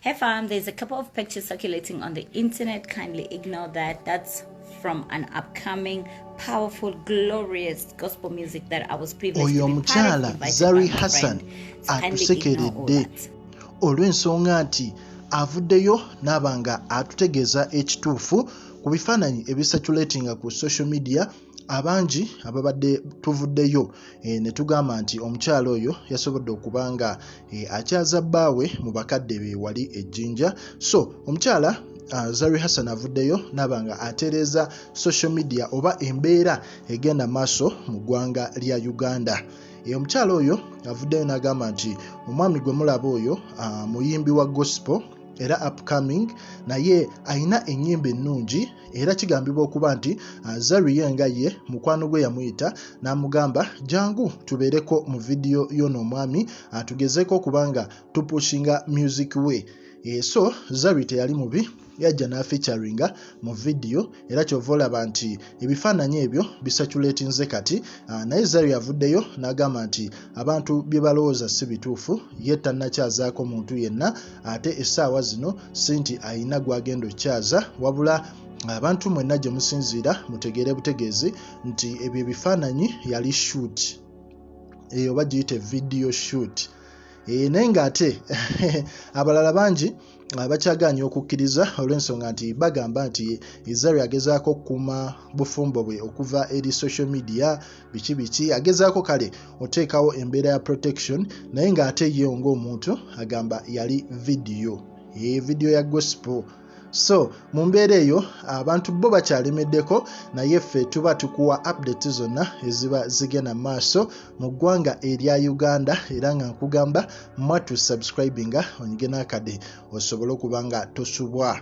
Hey fam, there's a couple of pictures circulating on the internet. Kindly ignore that. That's from an upcoming, powerful, glorious gospel music that I was privileged to be part of, invited Zari by my Hassan friend. So kindly ignore all that. Olw'ensonga nti avuddeyo n'abanga atutegeeza ekituufu ku bifaananyi ebisatulatinga ku social media. Abangi ababadde tuvuddeyo ne tugamba nti omukyala oyo yasobodde okubanga akyaza bbaawe mu bakadde be wali e Jinja. So omukyala Zari Hassan avuddeyo n'abanga atereeza social media oba embeera egenda maaso mu ggwanga lya Uganda. Omukyala oyo avuddeyo n'agamba nti omwami gwe mulaba oyo muyimbi wa gospel era upcoming, naye ayina ennyimba ennungi era kigambibwa okuba nti Zari yenga ye mukwano gwe yamuyita n'amugamba jangu tubeereko mu vidiyo y'ono omwami tugezeeko kubanga tupushinga music we. So Zari teyali mubi, yajja n'afeaturinga mu vidiyo era kyova olaba nti ebifaananyi ebyo bisatulatinze kati. Naye Zari avuddeyo n'agamba nti abantu bye balowooza si bituufu, ye tannakyazaako muntu yenna, ate essaawa zino si nti ayina gw'agenda okukyaza, wabula abantu mwenna gye musinziira mutegeere butegeezi nti ebyo ebifaananyi yali shoot, eyo bagiyita video shoot. Naye ng'ate abalala bangi bakyagaanye okukkiriza olw'ensonga nti bagamba nti Zari agezaako okukuuma bufumbo bwe okuva eri social media, biki agezaako kale oteekawo embeera ya protection, naye ng'ate ye ng'omuntu agamba yali video ya gospel. So mu mbeera eyo abantu bo bakyalemeddeko, naye ffe tuba tukuwa update zonna eziba zigenda maaso mu ggwanga erya Uganda, era nga nkugamba mwatu subscribinga onyige n'akade osobole okuba nga tosubwa.